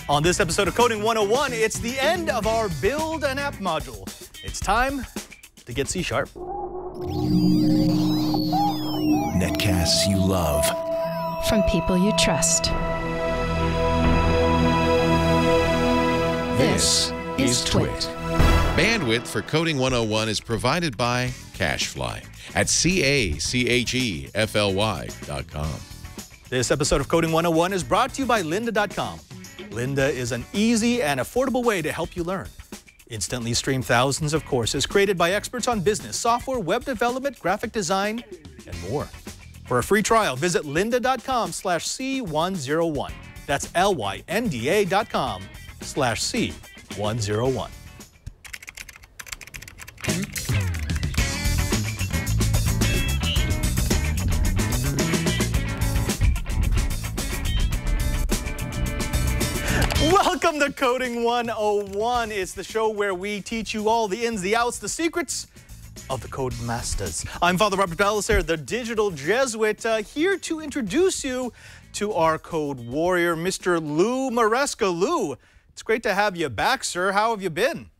On this episode of Coding 101, it's the end of our Build an App module. It's time to get C#. Netcasts you love. From people you trust. This is Twit. Bandwidth for Coding 101 is provided by CacheFly at CacheFly.com. This episode of Coding 101 is brought to you by Lynda.com. Lynda is an easy and affordable way to help you learn. Instantly stream thousands of courses created by experts on business, software, web development, graphic design, and more. For a free trial, visit lynda.com/C101. That's lynda.com/C101. Welcome to Coding 101. It's the show where we teach you all the ins, the outs, the secrets of the code masters. I'm Father Robert Ballecer, the digital Jesuit, here to introduce you to our code warrior, Mr. Lou Maresca. Lou, it's great to have you back, sir. How have you been?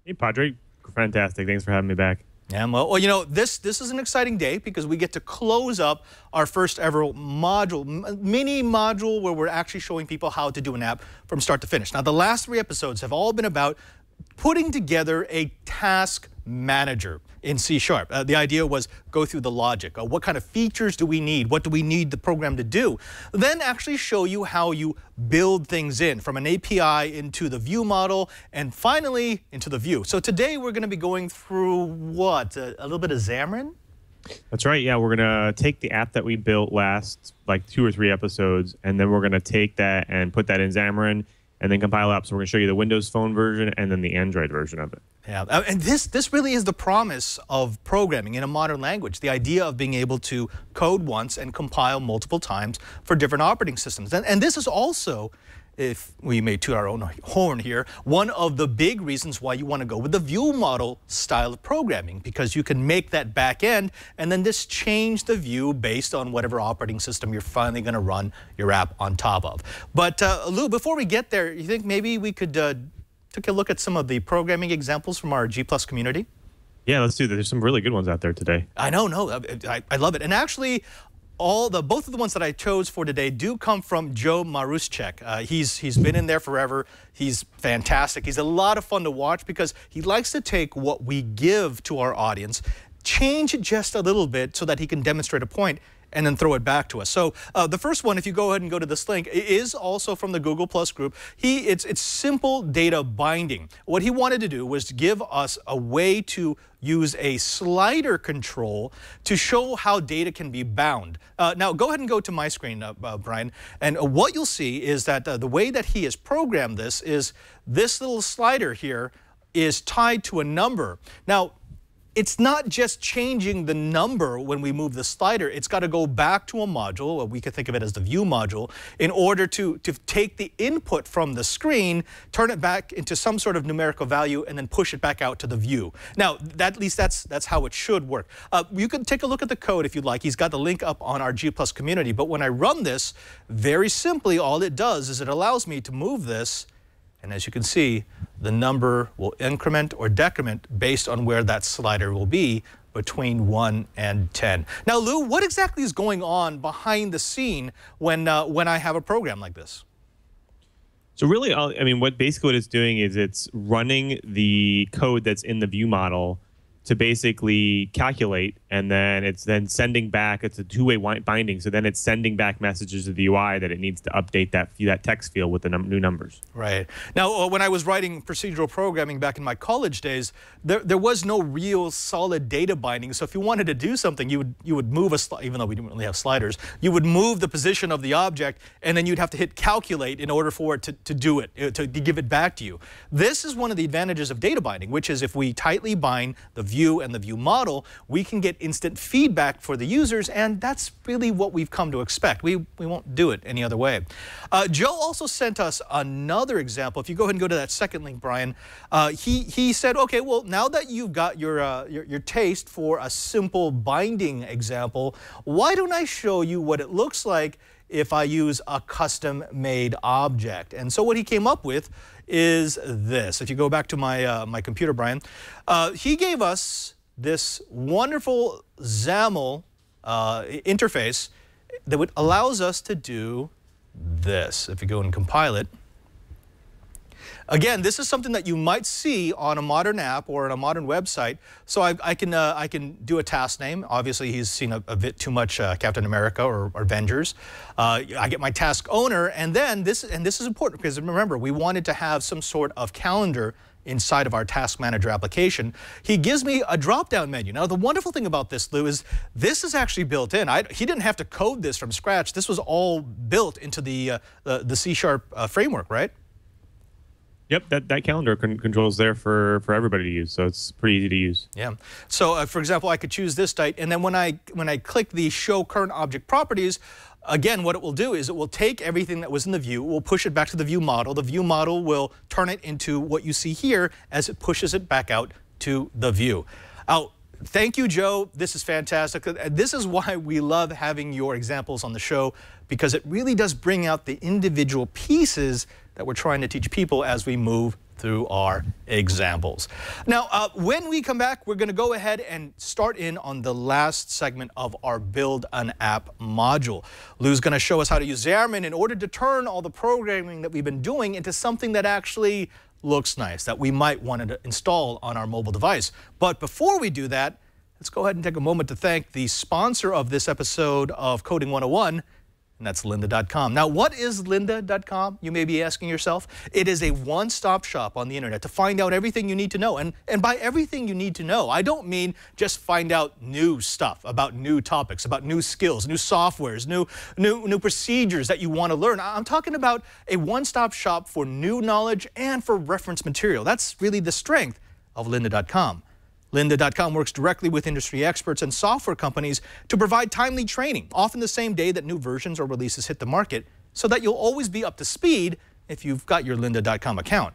Hey, Padre. Fantastic. Thanks for having me back. Yeah, well, you know, this is an exciting day because we get to close up our first ever module, mini module, where we're actually showing people how to do an app from start to finish. Now, the last 3 episodes have all been about putting together a task manager in C#. The idea was go through the logic. What kind of features do we need? What do we need the program to do? Then actually show you how you build things in from an API into the view model and finally into the view. So today we're going to be going through what? A little bit of Xamarin? That's right. Yeah, we're going to take the app that we built last like 2 or 3 episodes, and then we're going to take that and put that in Xamarin and then compile up. So we're going to show you the Windows Phone version and then the Android version of it. Yeah, and this really is the promise of programming in a modern language, the idea of being able to code once and compile multiple times for different operating systems. And this is also, if we may toot our own horn here, one of the big reasons why you want to go with the view model style of programming, because you can make that back end and then just change the view based on whatever operating system you're finally going to run your app on top of. But Lou, before we get there, you think maybe we could take a look at some of the programming examples from our G+ community? Yeah, let's do that. There's some really good ones out there today. I know, I love it. And actually, both of the ones that I chose for today do come from Joe Maresca. He's been in there forever. He's fantastic. He's a lot of fun to watch because he likes to take what we give to our audience, change it just a little bit so that he can demonstrate a point and then throw it back to us. So the first one, if you go ahead and go to this link, is also from the Google Plus group. It's simple data binding. What he wanted to do was to give us a way to use a slider control to show how data can be bound. Now, go ahead and go to my screen, Brian, and what you'll see is that the way that he has programmed this is this little slider here is tied to a number. Now, it's not just changing the number when we move the slider. It's got to go back to a module, or we could think of it as the view module, in order to take the input from the screen, turn it back into some sort of numerical value, and then push it back out to the view. Now, at least that's how it should work. You can take a look at the code if you'd like. He's got the link up on our G+ community. But when I run this, very simply, all it does is it allows me to move this. And as you can see, the number will increment or decrement based on where that slider will be between 1 and 10. Now, Lou, what exactly is going on behind the scene when I have a program like this? So really, I mean, what it's doing is it's running the code that's in the view model to basically calculate, and then it's then sending back. It's a two-way binding, so then it's sending back messages to the UI that it needs to update that text field with the new numbers. Right. Now, when I was writing procedural programming back in my college days, there was no real solid data binding. So if you wanted to do something, you would move even though we didn't really have sliders, you would move the position of the object, and then you'd have to hit calculate in order for it to do it, to give it back to you. This is one of the advantages of data binding, which is if we tightly bind the view and the view model, we can get instant feedback for the users, and that's really what we've come to expect. We won't do it any other way. Joe also sent us another example. If you go ahead and go to that second link, Brian, he said, okay, well, now that you've got your taste for a simple binding example, why don't I show you what it looks like if I use a custom-made object. And so what he came up with is this. If you go back to my, my computer, Brian, he gave us this wonderful XAML interface that allows us to do this. If you go and compile it, again, this is something that you might see on a modern app or on a modern website. So I can do a task name. Obviously, he's seen a bit too much Captain America or Avengers. I get my task owner, and then this is important because remember, we wanted to have some sort of calendar inside of our task manager application. He gives me a drop-down menu. Now, the wonderful thing about this, Lou, is this is actually built in. He didn't have to code this from scratch. This was all built into the C# framework, right? Yep, that calendar control is there for everybody to use, so it's pretty easy to use. Yeah. So, for example, I could choose this date, and then when I click the Show Current Object Properties, again, what it will do is it will take everything that was in the view, we'll push it back to the view model. The view model will turn it into what you see here as it pushes it back out to the view. Thank you, Joe. This is fantastic. This is why we love having your examples on the show, because it really does bring out the individual pieces that we're trying to teach people as we move through our examples. Now, when we come back, we're going to go ahead and start in on the last segment of our Build an App module. Lou's going to show us how to use Xamarin in order to turn all the programming that we've been doing into something that actually looks nice, that we might want to install on our mobile device. But before we do that, let's go ahead and take a moment to thank the sponsor of this episode of Coding 101, and that's lynda.com. Now, what is lynda.com? You may be asking yourself. It is a one-stop shop on the internet to find out everything you need to know. And by everything you need to know, I don't mean just find out new stuff about new topics, about new skills, new softwares, new procedures that you want to learn. I'm talking about a one-stop shop for new knowledge and for reference material. That's really the strength of lynda.com. Lynda.com works directly with industry experts and software companies to provide timely training, often the same day that new versions or releases hit the market, so that you'll always be up to speed if you've got your Lynda.com account.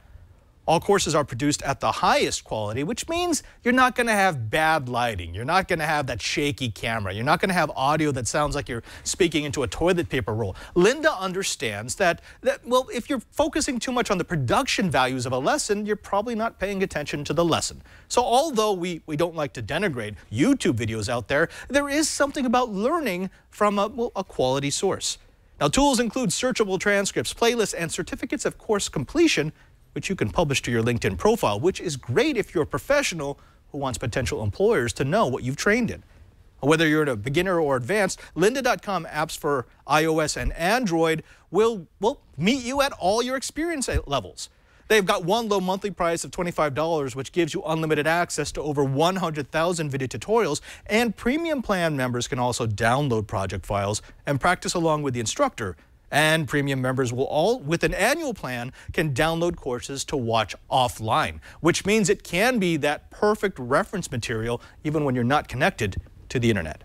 All courses are produced at the highest quality, which means you're not going to have bad lighting. You're not going to have that shaky camera. You're not going to have audio that sounds like you're speaking into a toilet paper roll. Lynda understands that, well, if you're focusing too much on the production values of a lesson, you're probably not paying attention to the lesson. So although we don't like to denigrate YouTube videos out there, there is something about learning from a quality source. Now, tools include searchable transcripts, playlists, and certificates of course completion, which you can publish to your LinkedIn profile, which is great if you're a professional who wants potential employers to know what you've trained in. Whether you're a beginner or advanced, lynda.com apps for iOS and Android will meet you at all your experience levels. They've got one low monthly price of $25, which gives you unlimited access to over 100,000 video tutorials, and premium plan members can also download project files and practice along with the instructor. And premium members will all, with an annual plan, can download courses to watch offline, which means it can be that perfect reference material even when you're not connected to the internet.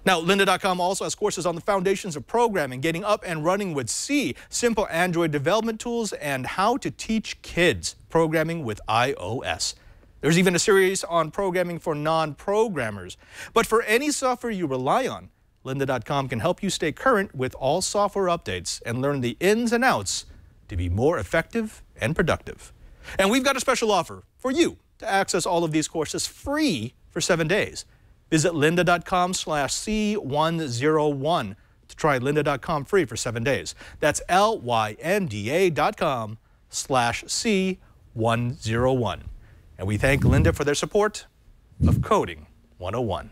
Now, lynda.com also has courses on the foundations of programming, getting up and running with C, simple Android development tools, and how to teach kids programming with iOS. There's even a series on programming for non-programmers. But for any software you rely on, lynda.com can help you stay current with all software updates and learn the ins and outs to be more effective and productive. And we've got a special offer for you to access all of these courses free for 7 days. Visit lynda.com/C101 to try lynda.com free for 7 days. That's lynda.com/C101. And we thank Lynda for their support of Coding 101.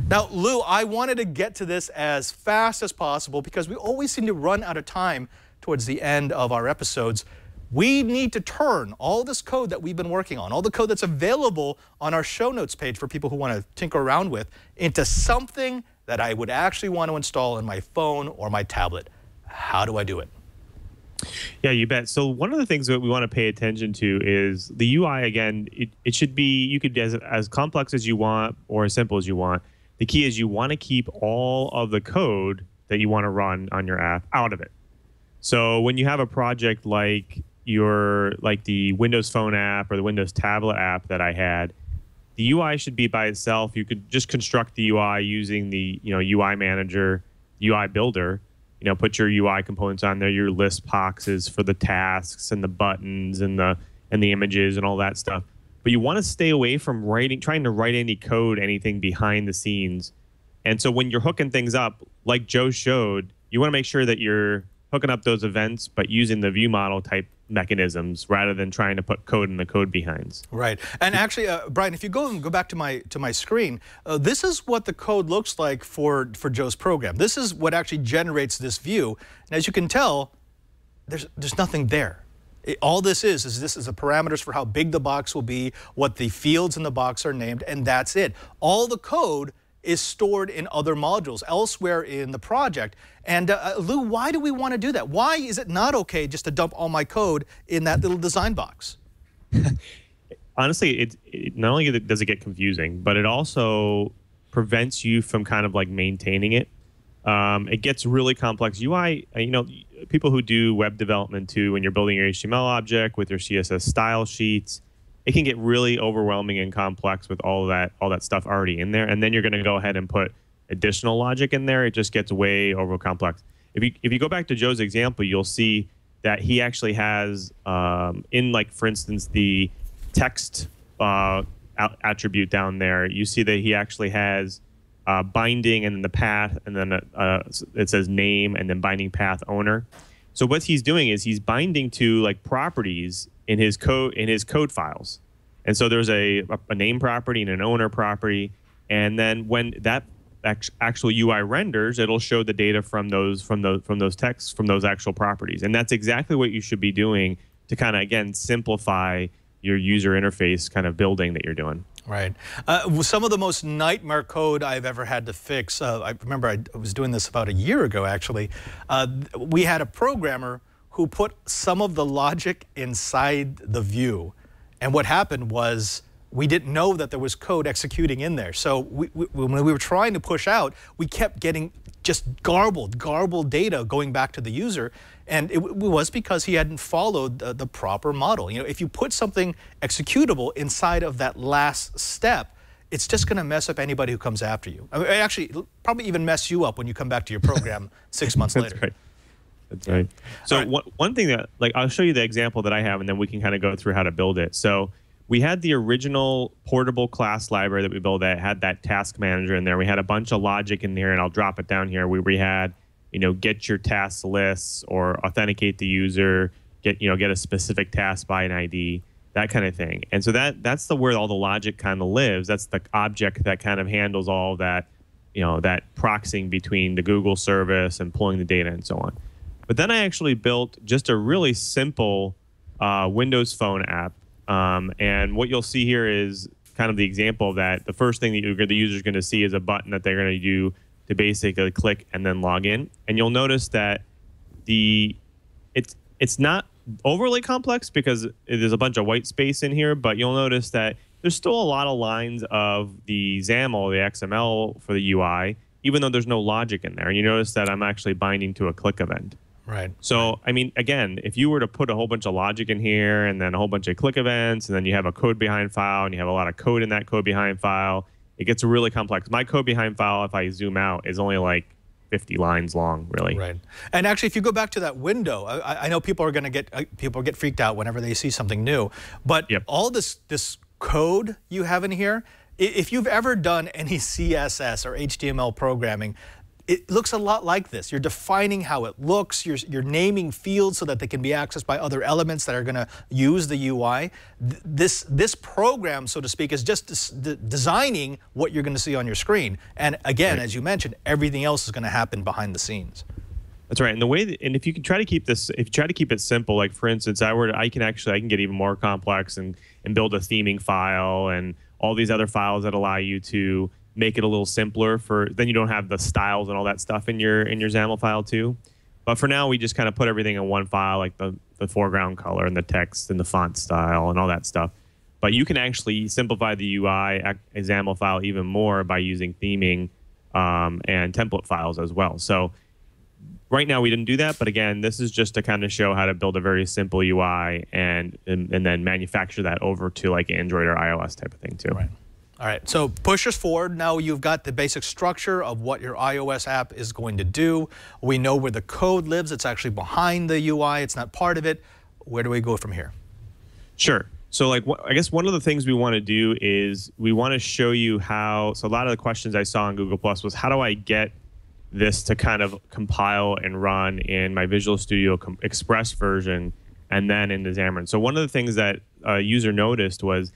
Now, Lou, I wanted to get to this as fast as possible because we always seem to run out of time towards the end of our episodes. We need to turn all this code that we've been working on, all the code that's available on our show notes page for people who want to tinker around with, into something that I would actually want to install in my phone or my tablet. How do I do it? Yeah, you bet. So one of the things that we want to pay attention to is the UI. Again, it should be, you could as complex as you want or as simple as you want. The key is you want to keep all of the code that you want to run on your app out of it. So when you have a project like the Windows Phone app or the Windows Tablet app that I had, the UI should be by itself. You could just construct the UI using the UI Manager, UI Builder. put your UI components on there, your list boxes for the tasks and the buttons and the images and all that stuff. But you want to stay away from trying to write any code, anything behind the scenes. And so when you're hooking things up, like Joe showed, you want to make sure that you're hooking up those events, but using the view model type mechanisms rather than trying to put code in the code behinds. Right. And actually, Brian, if you go back to my screen, this is what the code looks like for Joe's program. This is what actually generates this view. And as you can tell, there's nothing there. All this is the parameters for how big the box will be, what the fields in the box are named, and that's it. All the code is stored in other modules elsewhere in the project. And Lou, why do we want to do that? Why is it not okay just to dump all my code in that little design box? Honestly, it not only does it get confusing, but it also prevents you from kind of like maintaining it. It gets really complex. UI, people who do web development too, when you're building your HTML object with your CSS style sheets, it can get really overwhelming and complex with all that stuff already in there. And then you're going to go ahead and put additional logic in there. It just gets way over complex. If you go back to Joe's example, you'll see that he actually has in, like, for instance, the text attribute down there, you see that he actually has binding and then the path, and then it says name and then binding path owner. So what he's doing is he's binding to like properties in his code files. And so there's a name property and an owner property, and then when that actual UI renders, it'll show the data from those texts from those actual properties. And that's exactly what you should be doing to kind of, again, simplify your user interface kind of building that you're doing. Right. Some of the most nightmare code I've ever had to fix, I remember I was doing this about a year ago, actually. We had a programmer who put some of the logic inside the view. And what happened was we didn't know that there was code executing in there. So when we were trying to push out, we kept getting just garbled data going back to the user. And it was because he hadn't followed the proper model. If you put something executable inside of that last step, it's just going to mess up anybody who comes after you. I mean, actually, it'll probably even mess you up when you come back to your program 6 months later. That's right. That's right. So one thing that, like, I'll show you the example that I have, and then we can kind of go through how to build it. So we had the original portable class library that we built that had that task manager in there. We had a bunch of logic in here, and I'll drop it down here. We had, get your task lists or authenticate the user, get a specific task by an ID, that kind of thing. And so that's where all the logic kind of lives. That's the object that kind of handles all that, that proxying between the Google service and pulling the data and so on. But then I actually built just a really simple Windows Phone app. And what you'll see here is kind of the example of that. The first thing that the user is going to see is a button that they're going to do to basically click and then log in. And you'll notice that it's not overly complex because there's a bunch of white space in here, but you'll notice that there's still a lot of lines of the XAML, the XML for the UI, even though there's no logic in there. And you notice that I'm actually binding to a click event. Right. So, I mean, again, if you were to put a whole bunch of logic in here and then a whole bunch of click events, and then you have a code behind file and you have a lot of code in that code behind file, it gets really complex. My code behind file, if I zoom out, is only like 50 lines long, really. Right. And actually, if you go back to that window, I know people are going to get freaked out whenever they see something new. But all this code you have in here, if you've ever done any CSS or HTML programming, it looks a lot like this. You're defining how it looks. You're naming fields so that they can be accessed by other elements that are going to use the UI. This program, so to speak, is just designing what you're going to see on your screen. And again, as you mentioned, everything else is going to happen behind the scenes. That's right. And the way and if you can try to keep this, if you try to keep it simple, like for instance, I can get even more complex and build a theming file and all these other files that allow you to make it a little simpler then you don't have the styles and all that stuff in your XAML file too. But for now, we just kind of put everything in one file, like the foreground color and the text and the font style and all that stuff. But you can actually simplify the UI XAML file even more by using theming and template files as well. So right now we didn't do that, but again, this is just to kind of show how to build a very simple UI and then manufacture that over to like Android or iOS type of thing too. Right. All right, so push us forward. Now you've got the basic structure of what your iOS app is going to do. We know where the code lives. It's actually behind the UI. It's not part of it. Where do we go from here? Sure. So like, I guess one of the things we want to do is we want to show you how, so a lot of the questions I saw on Google Plus was, how do I get this to kind of compile and run in my Visual Studio Express version and then into Xamarin? So one of the things that a user noticed was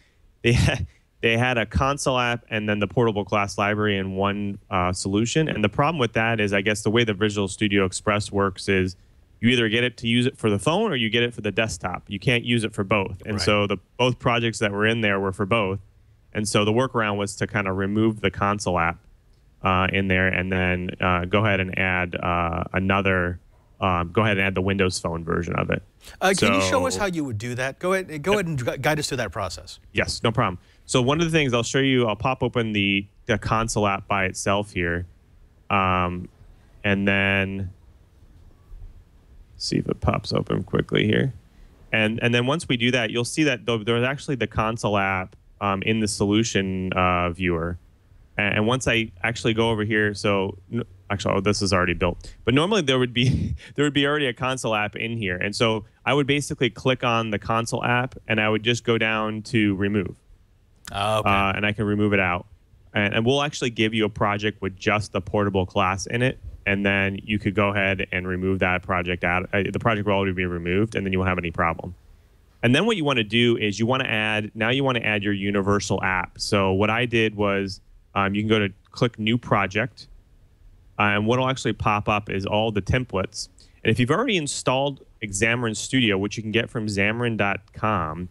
they had a console app and then the portable class library in one solution. And the problem with that is, I guess the way the Visual Studio Express works is you either get it to use it for the phone or you get it for the desktop. You can't use it for both. And so both projects that were in there were for both. And so the workaround was to kind of remove the console app in there and then go ahead and add go ahead and add the Windows Phone version of it. Can you show us how you would do that? Go ahead and guide us through that process. Yes, no problem. So one of the things I'll show you, I'll pop open the console app by itself here. And then see if it pops open quickly here. And then once we do that, you'll see that there's actually the console app in the solution viewer. And once I actually go over here, so actually, this is already built. But normally there would be already a console app in here. And so I would basically click on the console app and I would just go down to remove. Okay. And I can remove it out. And we'll actually give you a project with just the portable class in it. And then you could go ahead and remove that project out. The project will already be removed, and then you won't have any problem. And then what you want to do is you want to add your universal app. So what I did was you can go to click New Project. And what will actually pop up is all the templates. And if you've already installed Xamarin Studio, which you can get from Xamarin.com,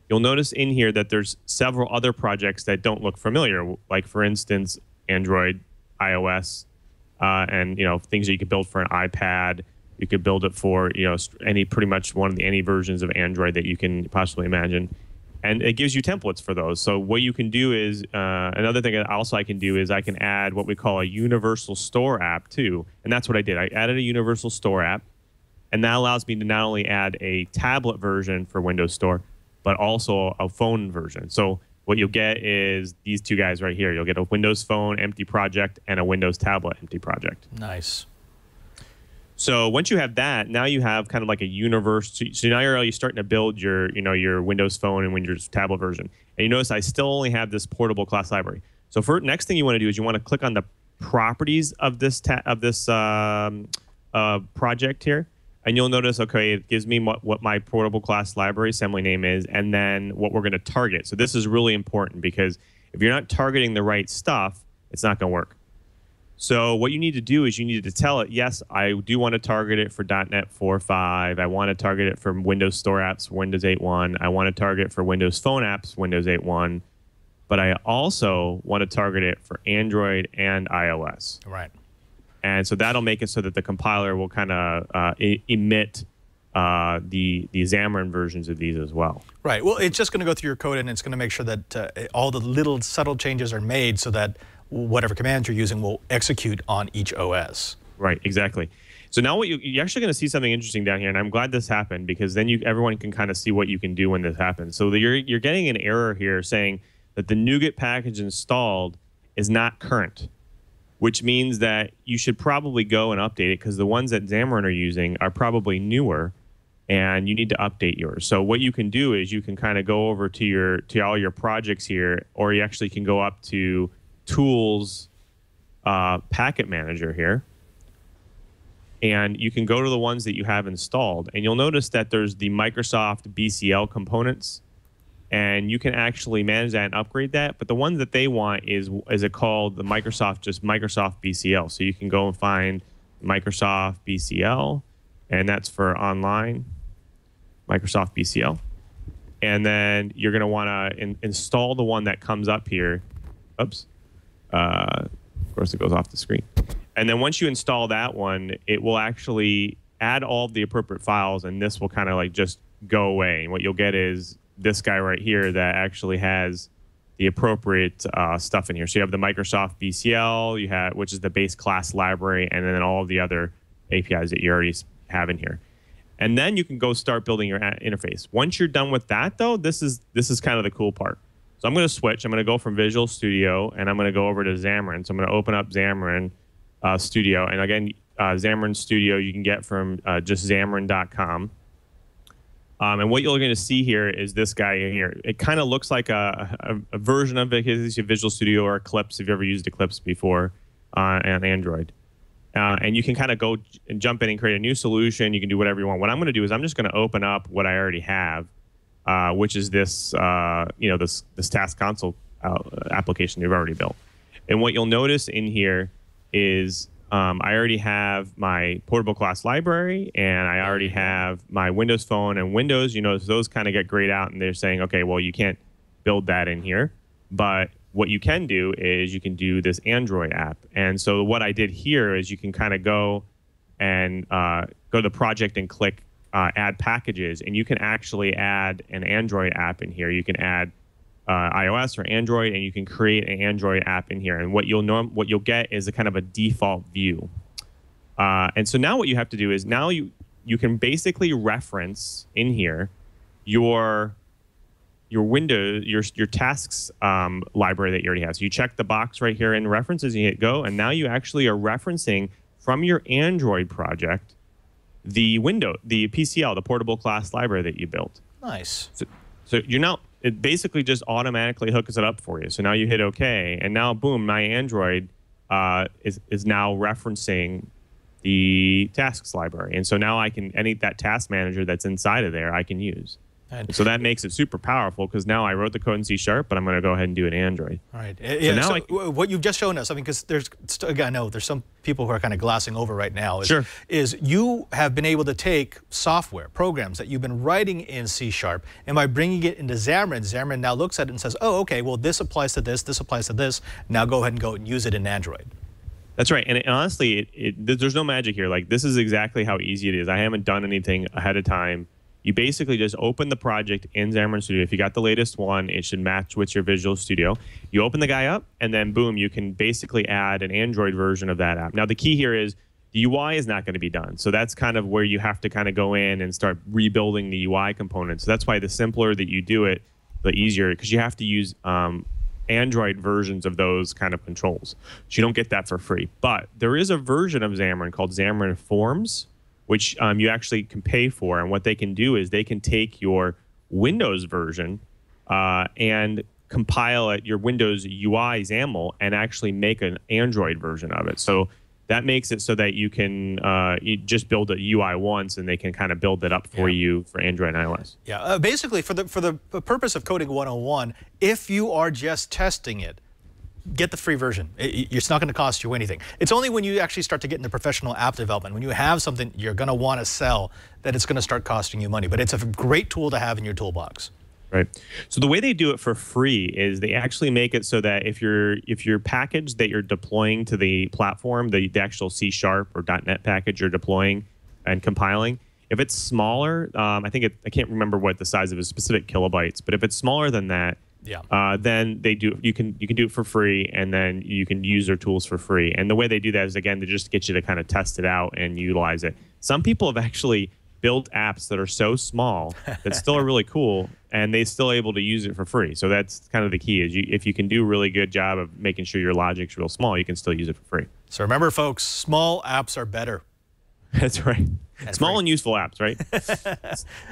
you'll notice in here that there's several other projects that don't look familiar, like, for instance, Android, iOS, and things that you could build for an iPad. You could build it for pretty much any versions of Android that you can possibly imagine. And it gives you templates for those. So what you can do is, another thing I can do is I can add what we call a Universal Store app too. And that's what I did. I added a Universal Store app. And that allows me to not only add a tablet version for Windows Store, but also a phone version. So what you'll get is these two guys right here. You'll get a Windows Phone empty project and a Windows Tablet empty project. Nice. So once you have that, now you have kind of like a universe. So now you're starting to build your Windows Phone and Windows Tablet version. And you notice I still only have this portable class library. So next thing you want to do is you want to click on the properties of this project here. And you'll notice, okay, it gives me what my portable class library assembly name is, and then what we're going to target. So this is really important because if you're not targeting the right stuff, it's not going to work. So what you need to do is you need to tell it, yes, I do want to target it for .NET 4.5. I want to target it for Windows Store apps, Windows 8.1. I want to target it for Windows Phone apps, Windows 8.1. But I also want to target it for Android and iOS. Right. And so that'll make it so that the compiler will kind of emit the Xamarin versions of these as well. Right. Well, it's just going to go through your code, and it's going to make sure that all the little subtle changes are made so that whatever commands you're using will execute on each OS. Right. Exactly. So now you're actually going to see something interesting down here, and I'm glad this happened because then everyone can kind of see what you can do when this happens. So you're getting an error here saying that the NuGet package installed is not current, which means that you should probably go and update it because the ones that Xamarin are using are probably newer, and you need to update yours. So what you can do is you can kind of go over to all your projects here, or you actually can go up to Tools, Packet Manager here, and you can go to the ones that you have installed, and you'll notice that there's the Microsoft BCL components, and you can actually manage that and upgrade that. But the one that they want is it called the Microsoft BCL. So you can go and find Microsoft BCL, and that's for online, Microsoft BCL. And then you're going to want to install the one that comes up here. Oops. Of course, it goes off the screen. And then once you install that one, it will actually add all of the appropriate files, and this will kind of like just go away. And what you'll get is this guy right here that actually has the appropriate stuff in here. So you have the Microsoft BCL, which is the base class library, and then all of the other APIs that you already have in here. And then you can go start building your interface. Once you're done with that, though, this is kind of the cool part. So I'm going to switch. I'm going to go from Visual Studio, and I'm going to go over to Xamarin. So I'm going to open up Xamarin Studio. And again, Xamarin Studio you can get from just Xamarin.com. And what you're going to see here is this guy here. It kind of looks like a version of it. It's Visual Studio or Eclipse, if you've ever used Eclipse before on Android. And you can kind of go and jump in and create a new solution. You can do whatever you want. What I'm going to do is I'm just going to open up what I already have, which is this, this Task Console application you've already built. And what you'll notice in here is I already have my portable class library, and I already have my Windows Phone and Windows. You notice those kind of get grayed out, and they're saying, okay, well, you can't build that in here. But what you can do is you can do this Android app. And so what I did here is you can kind of go and go to the project and click Add Packages, and you can actually add an Android app in here. You can add iOS or Android, and you can create an Android app in here. And what you'll get is a kind of a default view. And so now what you have to do is now you can basically reference in here your window, your tasks library that you already have. So you check the box right here in references, you hit go, and now you actually are referencing from your Android project the PCL, the portable class library that you built. Nice. So you're now, it basically just automatically hooks it up for you. So now you hit OK, and now boom, my Android is now referencing the tasks library, and so now I can that task manager that's inside of there I can use. And so that makes it super powerful because now I wrote the code in C#, but I'm going to go ahead and do it in Android. All right. Yeah, so what you've just shown us, I mean, because I know there's some people who are kind of glassing over right now, is you have been able to take software, programs that you've been writing in C#, and by bringing it into Xamarin, Xamarin now looks at it and says, oh, okay, well, this applies to this applies to this. Now go ahead and go and use it in Android. That's right. And honestly, there's no magic here. Like, this is exactly how easy it is. I haven't done anything ahead of time. You basically just open the project in Xamarin Studio. If you got the latest one, it should match with your Visual Studio. You open the guy up, and then boom, you can basically add an Android version of that app. Now, the key here is the UI is not going to be done. So that's kind of where you have to kind of go in and start rebuilding the UI components. So that's why the simpler that you do it, the easier, because you have to use Android versions of those kind of controls. So you don't get that for free. But there is a version of Xamarin called Xamarin Forms, which you actually can pay for. And what they can do is they can take your Windows version and compile it, your Windows UI XAML, and actually make an Android version of it. So that makes it so that you can you just build a UI once, and they can kind of build it up for you for Android and iOS. Yeah, basically for the purpose of Coding 101, if you are just testing it, get the free version. It's not going to cost you anything. It's only when you actually start to get into professional app development, when you have something you're going to want to sell, that it's going to start costing you money. But it's a great tool to have in your toolbox. Right. So the way they do it for free is they actually make it so that if your package that you're deploying to the platform, the actual C# or .NET package you're deploying and compiling, if it's smaller, I can't remember what the size of it is, specific kilobytes, but if it's smaller than that, then you can do it for free, and then you can use their tools for free. And the way they do that is, again, to just get you to kind of test it out and utilize it. Some people have actually built apps that are so small that still are really cool, and they're still able to use it for free. So that's kind of the key, is if you can do a really good job of making sure your logic's real small, you can still use it for free. So remember, folks, small apps are better. That's right. Small and useful apps, right?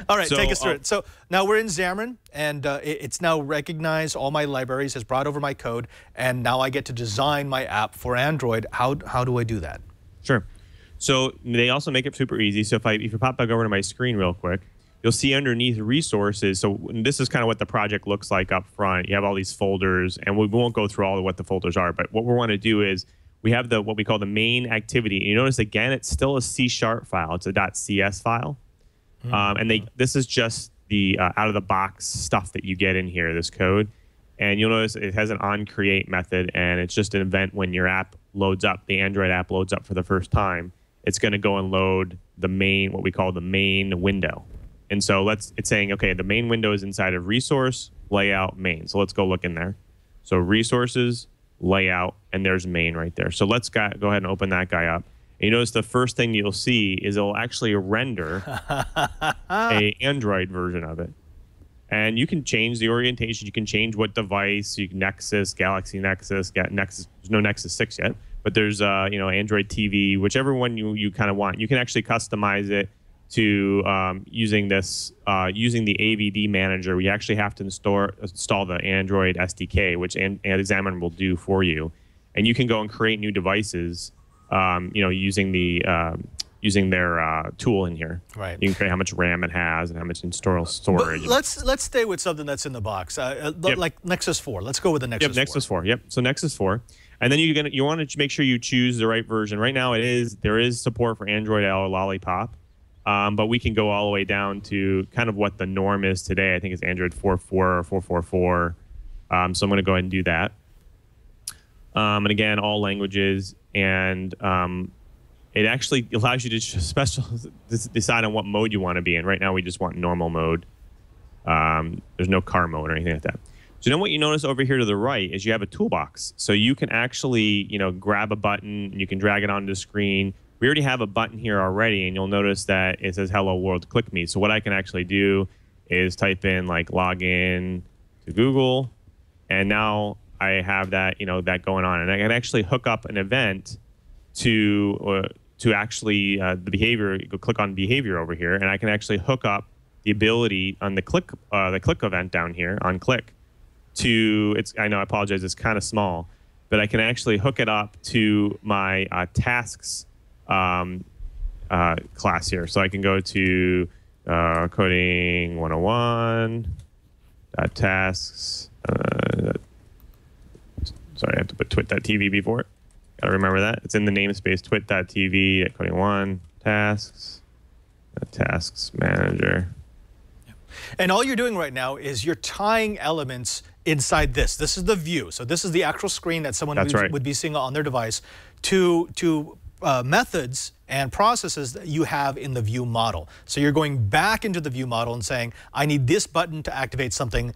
All right, take us through it. So now we're in Xamarin, and it's now recognized all my libraries, has brought over my code, and now I get to design my app for Android. How do I do that? Sure. So they also make it super easy. So if you pop back over to my screen real quick, you'll see underneath resources. So this is kind of what the project looks like up front. You have all these folders, and we won't go through all of what the folders are, but what we want to do is we have what we call the main activity. And you notice, again, it's still a C# file. It's a .cs file. And this is just the out-of-the-box stuff that you get in here, this code. And you'll notice it has an onCreate method, and it's just an event when your app loads up, the Android app loads up for the first time. It's going to go and load the main, what we call the main window. And so it's saying, okay, the main window is inside of resource, layout, main. So let's go look in there. So resources, layout, and there's main right there. So let's go ahead and open that guy up. And you notice the first thing you'll see is it'll actually render a Android version of it. And you can change the orientation. You can change what device. You can Nexus, Galaxy Nexus, Nexus. There's no Nexus 6 yet, but there's Android TV, whichever one you kind of want. You can actually customize it to using the AVD manager. We actually have to install the Android SDK, which Examiner will do for you, and you can go and create new devices. Using their tool in here. Right. You can create how much RAM it has and how much internal storage. But let's stay with something that's in the box, like Nexus 4. Let's go with the Nexus 4. Nexus 4. Yep. So Nexus 4, and then you want to make sure you choose the right version. Right now, there is support for Android L or Lollipop, but we can go all the way down to kind of what the norm is today. I think it's Android 4.4 or 4.4.4. So I'm going to go ahead and do that. And again, all languages, and it actually allows you to decide on what mode you want to be in. Right now, we just want normal mode. There's no car mode or anything like that. So then what you notice over here to the right is you have a toolbox. So you can actually, grab a button and you can drag it onto the screen. We already have a button here already, and you'll notice that it says "Hello World, click me." So what I can actually do is type in like login to Google, and now I have that, that going on, and I can actually hook up an event to actually the behavior. You go click on behavior over here, and I can actually hook up the ability on the click event down here on click to I know, I apologize, it's kind of small, but I can actually hook it up to my tasks class here. So I can go to coding 101 tasks. Sorry, I have to put twit.tv before it. Gotta remember that. It's in the namespace, twit.tv, coding 1, tasks, tasks manager. And all you're doing right now is you're tying elements inside this. This is the view. So this is the actual screen that someone would be seeing on their device to methods and processes that you have in the view model. So you're going back into the view model and saying, I need this button to activate something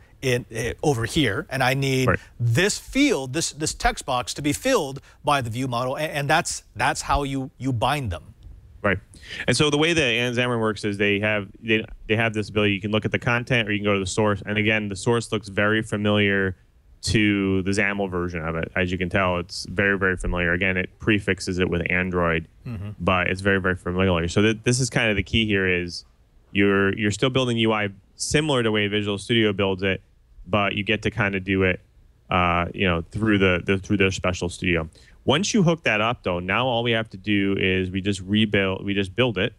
over here, and I need this field, this text box to be filled by the view model, and that's how you bind them. Right. And so the way that Xamarin works is they have this ability. You can look at the content, or you can go to the source. And again, the source looks very familiar to the XAML version of it. As you can tell, it's very, very familiar. Again, it prefixes it with Android, but it's very, very familiar. So this is kind of the key here is you're still building UI similar to the way Visual Studio builds it, but you get to kind of do it through their special studio. Once you hook that up, though, now all we have to do is we just build it.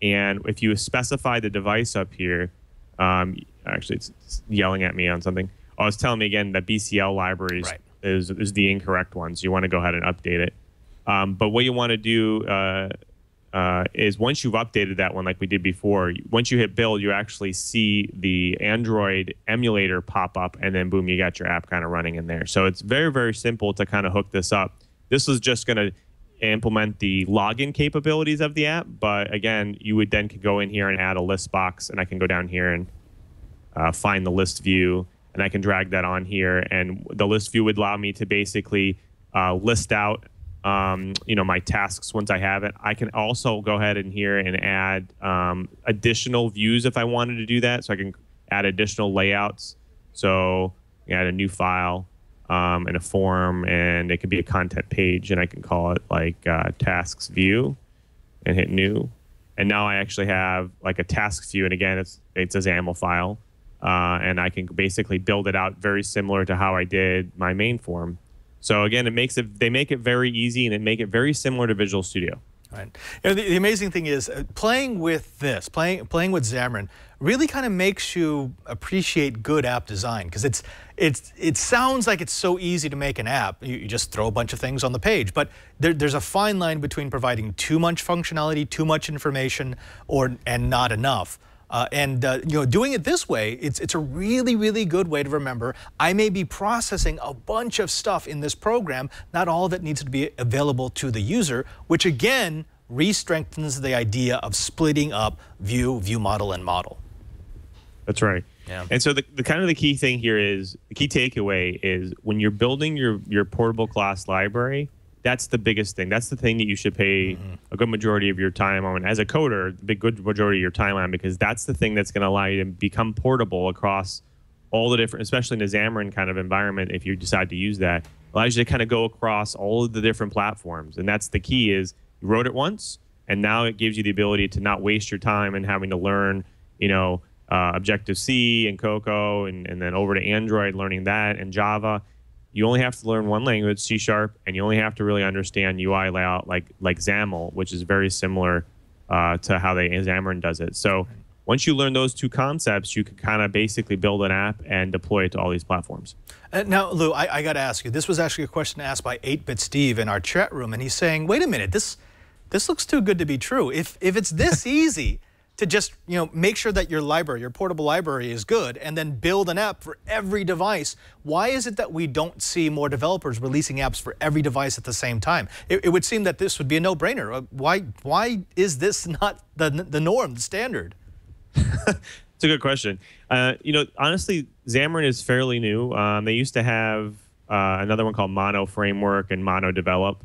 And if you specify the device up here, actually it's yelling at me on something. Oh, it's telling me again that BCL libraries is the incorrect one. So you want to go ahead and update it. But what you want to do is once you've updated that one like we did before, once you hit build, you actually see the Android emulator pop up, and then boom, you got your app kind of running in there. So it's very, very simple to kind of hook this up. This is just going to implement the login capabilities of the app, but again, you would then could go in here and add a list box, and I can go down here and find the list view, and I can drag that on here, and the list view would allow me to basically list out my tasks once I have it. I can also go ahead in here and add additional views if I wanted to do that. So I can add additional layouts. So add a new file and a form, and it could be a content page, and I can call it like tasks view and hit new. And now I actually have like a tasks view, and again, it's a XAML file, and I can basically build it out very similar to how I did my main form. So again, they make it very easy, and it make it very similar to Visual Studio. Right. The amazing thing is playing with this, playing with Xamarin, really kind of makes you appreciate good app design, because it sounds like it's so easy to make an app. You just throw a bunch of things on the page, but there's a fine line between providing too much functionality, too much information, and not enough. Doing it this way, it's a really, really good way to remember I may be processing a bunch of stuff in this program, not all that needs to be available to the user, which again re-strengthens the idea of splitting up view model, and model. That's right. Yeah. And so the kind of the key thing here is, the key takeaway is when you're building your portable class library, that's the biggest thing. That's the thing that you should pay a good majority of your time on as a coder, the good majority of your time on, because that's the thing that's going to allow you to become portable across all the different, especially in a Xamarin kind of environment. If you decide to use that, allows you to kind of go across all of the different platforms. And that's the key is you wrote it once, and now it gives you the ability to not waste your time and having to learn, Objective-C and Cocoa, and then over to Android, learning that, and Java. You only have to learn one language, C#, and you only have to really understand UI layout like XAML, which is very similar to how Xamarin does it. So once you learn those two concepts, you can kind of basically build an app and deploy it to all these platforms. Now, Lou, I got to ask you, this was actually a question asked by 8-Bit Steve in our chat room, and he's saying, wait a minute, this looks too good to be true. If it's this easy to just make sure that your library, your portable library is good, and then build an app for every device, why is it that we don't see more developers releasing apps for every device at the same time? It would seem that this would be a no-brainer. Why is this not the norm, the standard? It's a good question. Honestly, Xamarin is fairly new. They used to have another one called Mono Framework and Mono Develop.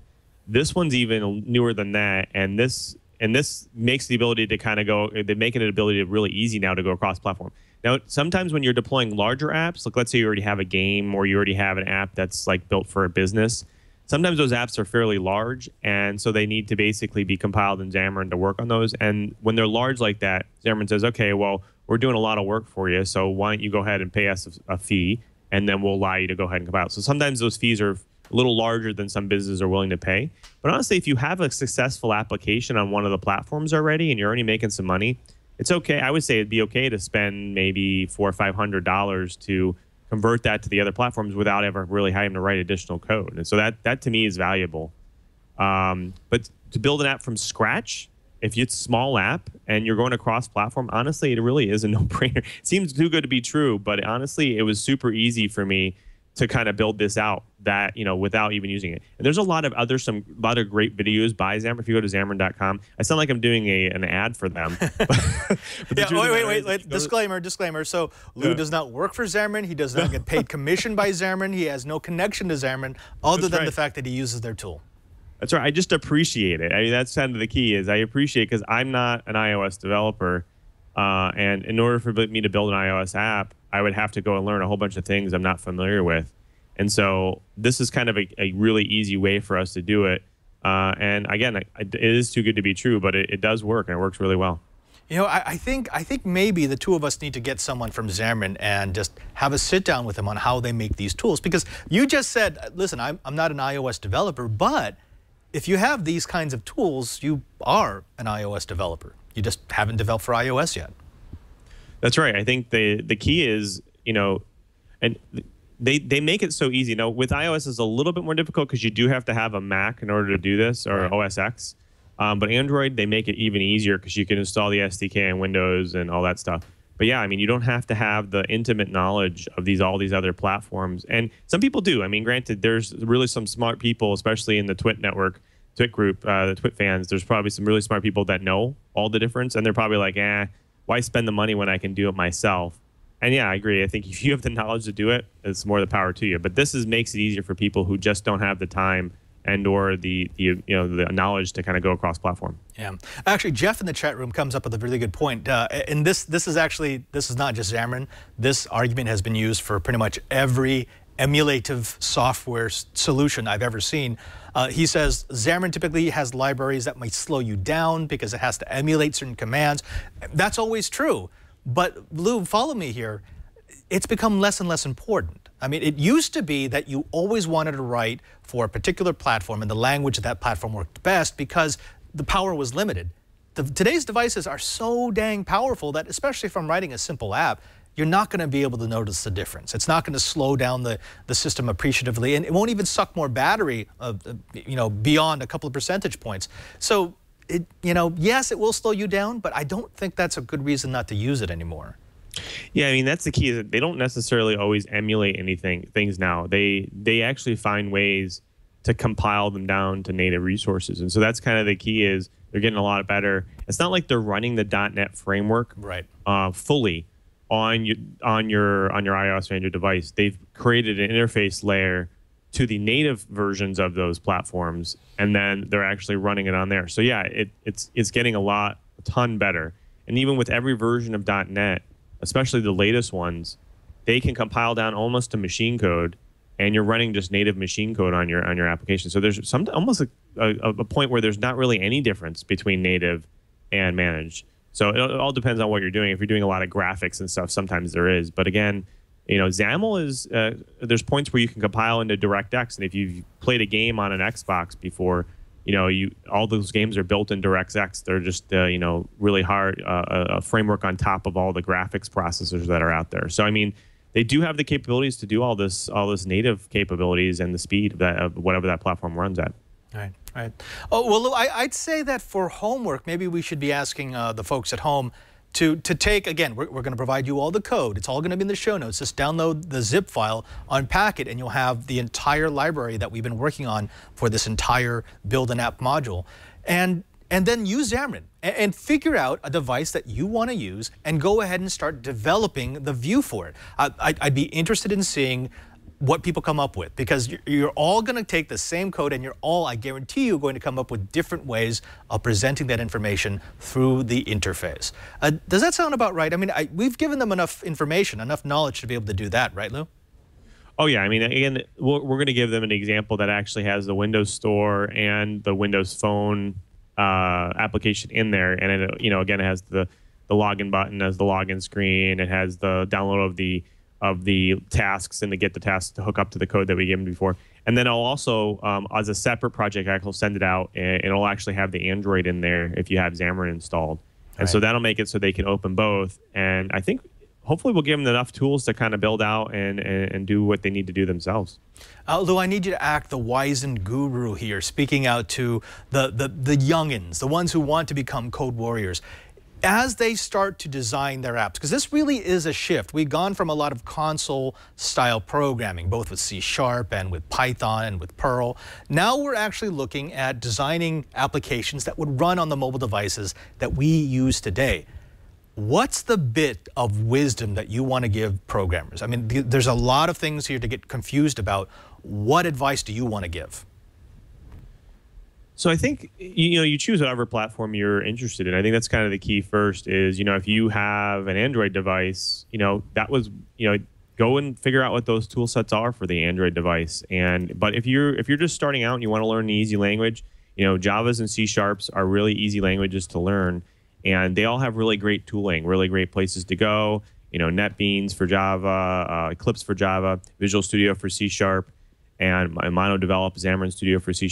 This one's even newer than that, and this makes the ability to kind of go. They make it an ability to really easy now to go across platform. Now, sometimes when you're deploying larger apps, like let's say you already have a game or you already have an app that's like built for a business, sometimes those apps are fairly large, and so they need to basically be compiled in Xamarin to work on those. And when they're large like that, Xamarin says, okay, well, we're doing a lot of work for you, so why don't you go ahead and pay us a fee, and then we'll allow you to go ahead and compile. So sometimes those fees are a little larger than some businesses are willing to pay. But honestly, if you have a successful application on one of the platforms already and you're already making some money, it's okay. I would say it'd be okay to spend maybe $400 or $500 to convert that to the other platforms without ever really having to write additional code. And so that to me is valuable. But to build an app from scratch, if it's a small app and you're going across platform, honestly, it really is a no-brainer. It seems too good to be true, but honestly, it was super easy for me to kind of build this out without even using it. And there's a lot of great videos by Xamarin. If you go to Xamarin.com, I sound like I'm doing an ad for them. Wait. Disclaimer. So Lou does not work for Xamarin. He does not get paid commission by Xamarin. He has no connection to Xamarin other than the fact that he uses their tool. That's right. I just appreciate it. I mean, that's kind of the key is I appreciate because I'm not an iOS developer. And in order for me to build an iOS app, I would have to go and learn a whole bunch of things I'm not familiar with. And so this is kind of a really easy way for us to do it. And again, it is too good to be true, but it does work, and it works really well. I think maybe the two of us need to get someone from Xamarin and just have a sit down with them on how they make these tools. Because you just said, listen, I'm not an iOS developer, but if you have these kinds of tools, you are an iOS developer. You just haven't developed for iOS yet. That's right. I think the key is, and they make it so easy. Now, with iOS, it's a little bit more difficult because you do have to have a Mac in order to do this, or OS X. But Android, they make it even easier because you can install the SDK on Windows and all that stuff. But yeah, I mean, you don't have to have the intimate knowledge of all these other platforms. And some people do. I mean, granted, there's really some smart people, especially in the Twit network, Twit group, the Twit fans. There's probably some really smart people that know all the difference. And they're probably like, why spend the money when I can do it myself? And yeah, I agree. I think if you have the knowledge to do it, it's more the power to you. But this makes it easier for people who just don't have the time and or the knowledge to kind of go across platform. Yeah, actually, Jeff in the chat room comes up with a really good point. And this is not just Xamarin. This argument has been used for pretty much every emulative software solution I've ever seen. He says Xamarin typically has libraries that might slow you down because it has to emulate certain commands. That's always true. But Lou, follow me here. It's become less and less important. I mean, it used to be that you always wanted to write for a particular platform and the language of that platform worked best because the power was limited. Today's devices are so dang powerful that, especially if I'm writing a simple app, you're not going to be able to notice the difference. It's not going to slow down the system appreciatively, and it won't even suck more battery, beyond a couple of percentage points. So, yes, it will slow you down, but I don't think that's a good reason not to use it anymore. Yeah, I mean, that's the key. Is that they don't necessarily always emulate things now. They actually find ways to compile them down to native resources, and so that's kind of the key. Is they're getting a lot better. It's not like they're running the .NET framework fully on your iOS or Android device. They've created an interface layer to the native versions of those platforms, and then they're actually running it on there. So yeah, it's getting a ton better. And even with every version of .NET, especially the latest ones, they can compile down almost to machine code, and you're running just native machine code on your application. So there's almost a point where there's not really any difference between native and managed. So it all depends on what you're doing. If you're doing a lot of graphics and stuff, sometimes there is. But again, XAML is there's points where you can compile into DirectX, and if you've played a game on an Xbox before, all those games are built in DirectX. They're just really hard a framework on top of all the graphics processors that are out there. So I mean, they do have the capabilities to do all this native capabilities and the speed of whatever that platform runs at. Right. Oh, well, Lou, I'd say that for homework, maybe we should be asking the folks at home to take, again, we're going to provide you all the code. It's all going to be in the show notes. Just download the zip file, unpack it, and you'll have the entire library that we've been working on for this entire Build an App module. And then use Xamarin and figure out a device that you want to use and go ahead and start developing the view for it. I'd be interested in seeing what people come up with, because you're all going to take the same code, and you're all, I guarantee you, going to come up with different ways of presenting that information through the interface. Does that sound about right? I mean, we've given them enough information, enough knowledge to be able to do that, right, Lou? Oh, yeah. I mean, again, we're going to give them an example that actually has the Windows Store and the Windows Phone application in there. And, it, again, it has the login button as the login screen. It has the download of the tasks and to get the tasks to hook up to the code that we gave them before. And then I'll also, as a separate project, I'll send it out, and it'll actually have the Android in there if you have Xamarin installed. And so that'll make it so they can open both. And I think hopefully we'll give them enough tools to kind of build out and do what they need to do themselves. Lou, I need you to act the wizened guru here, speaking out to the youngins, the ones who want to become code warriors. As they start to design their apps, because this really is a shift. We've gone from a lot of console-style programming, both with C# and with Python and with Perl. Now we're actually looking at designing applications that would run on the mobile devices that we use today. What's the bit of wisdom that you want to give programmers? I mean, there's a lot of things here to get confused about. What advice do you want to give? So I think, you choose whatever platform you're interested in. I think that's kind of the key first is, if you have an Android device, go and figure out what those tool sets are for the Android device. But if you're just starting out and you want to learn an easy language, Javas and C# are really easy languages to learn. And they all have really great tooling, really great places to go. NetBeans for Java, Eclipse for Java, Visual Studio for C#, and MonoDevelop, Xamarin Studio for C#.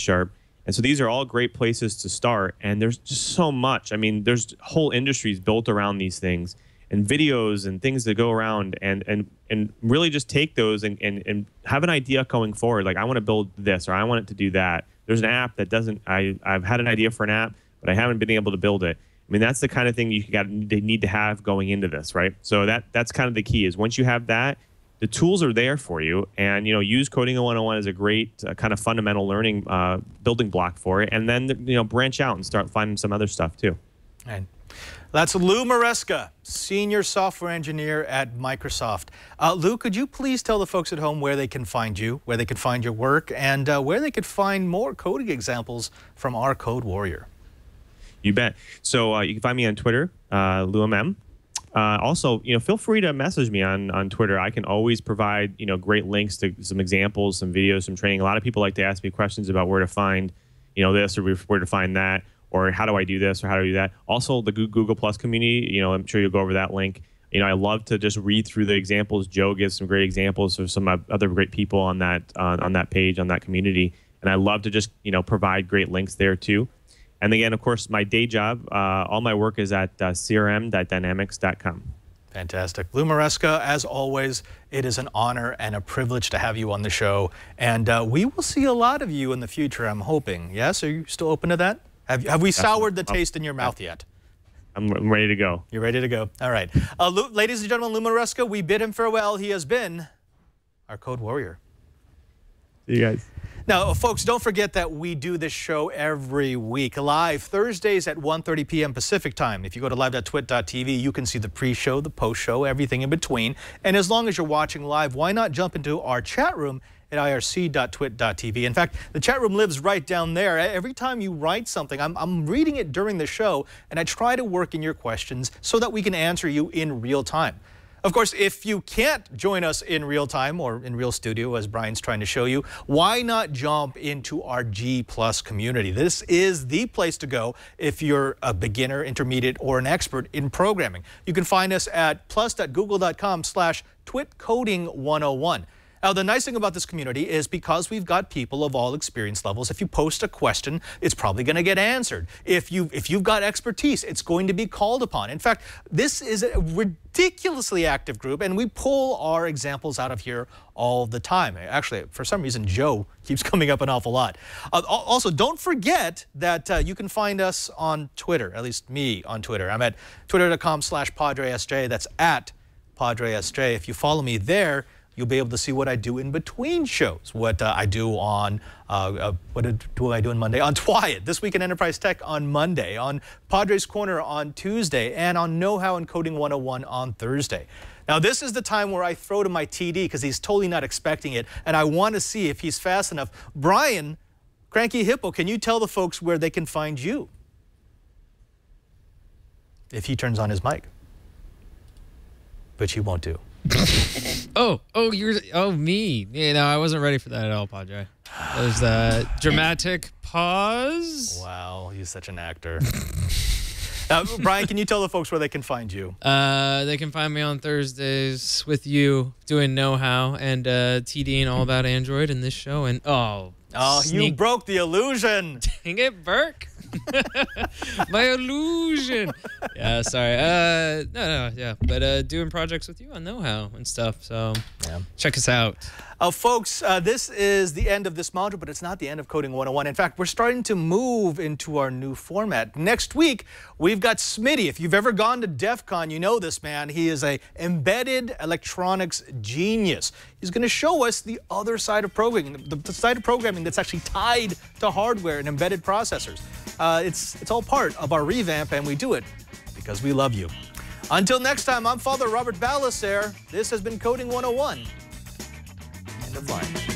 And so these are all great places to start, and there's just so much. I mean, there's whole industries built around these things, and videos and things that go around, and really just take those and have an idea going forward. Like, I want to build this, or I want it to do that. There's an app that doesn't. I've had an idea for an app, but I haven't been able to build it. I mean, that's the kind of thing they need to have going into this, right? So that's kind of the key. Is once you have that, the tools are there for you, and use Coding 101 as a great kind of fundamental learning building block for it, and then branch out and start finding some other stuff too. And that's Lou Maresca, Senior Software Engineer at Microsoft. Lou, could you please tell the folks at home where they can find you, where they can find your work, and where they could find more coding examples from our Code Warrior? You bet. So you can find me on Twitter, LouMM. Also, feel free to message me on Twitter. I can always provide, great links to some examples, some videos, some training. A lot of people like to ask me questions about where to find, this or where to find that, or how do I do this or how do I do that. Also, the Google Plus community, I'm sure you'll go over that link. I love to just read through the examples. Joe gives some great examples of some other great people on that page, on that community. And I love to just, provide great links there too. And again, of course, my day job, all my work is at crm.dynamics.com. Fantastic. Lou Maresca, as always, it is an honor and a privilege to have you on the show. And we will see a lot of you in the future, I'm hoping. Yes? Are you still open to that? Have we soured the taste in your mouth yet? I'm ready to go. You're ready to go. All right. Ladies and gentlemen, Lou Maresca, we bid him farewell. He has been our Code Warrior. See you guys. Now, folks, don't forget that we do this show every week, live Thursdays at 1:30 p.m. Pacific time. If you go to live.twit.tv, you can see the pre-show, the post-show, everything in between. And as long as you're watching live, why not jump into our chat room at irc.twit.tv. In fact, the chat room lives right down there. Every time you write something, I'm reading it during the show, and I try to work in your questions so that we can answer you in real time. Of course, if you can't join us in real time or in real studio, as Brian's trying to show you, why not jump into our G+ community? This is the place to go if you're a beginner, intermediate, or an expert in programming. You can find us at plus.google.com/twitcoding101. Now, the nice thing about this community is because we've got people of all experience levels, if you post a question, it's probably going to get answered. If you've got expertise, it's going to be called upon. In fact, this is a ridiculously active group, and we pull our examples out of here all the time. Actually, for some reason, Joe keeps coming up an awful lot. Also, don't forget that you can find us on Twitter, at least me on Twitter. I'm at twitter.com/PadreSJ. That's at PadreSJ. If you follow me there, you'll be able to see what I do in between shows, what I do on, what do I do on Monday? On Twiet, This Week in Enterprise Tech on Monday, on Padres Corner on Tuesday, and on Know-How and Coding 101 on Thursday. Now, this is the time where I throw to my TD because he's totally not expecting it, and I want to see if he's fast enough. Brian, Cranky Hippo, can you tell the folks where they can find you? If he turns on his mic. Which he won't do. Me. You know, I wasn't ready for that at all, Padre. There's a dramatic pause. Wow, he's such an actor. Brian, can you tell the folks where they can find you? They can find me on Thursdays with you doing Know-How and TDing all about Android in this show. And you broke the illusion. Dang it, Burke. My illusion. Yeah, sorry. But doing projects with you on Know-How and stuff. So check us out. Folks, this is the end of this module, but it's not the end of Coding 101. In fact, we're starting to move into our new format. Next week, we've got Smitty. If you've ever gone to DEF CON, you know this man. He is an embedded electronics genius. He's going to show us the other side of programming, the side of programming that's actually tied to hardware and embedded processors. It's all part of our revamp, and we do it because we love you. Until next time, I'm Father Robert Ballecer. This has been Coding 101. End of line.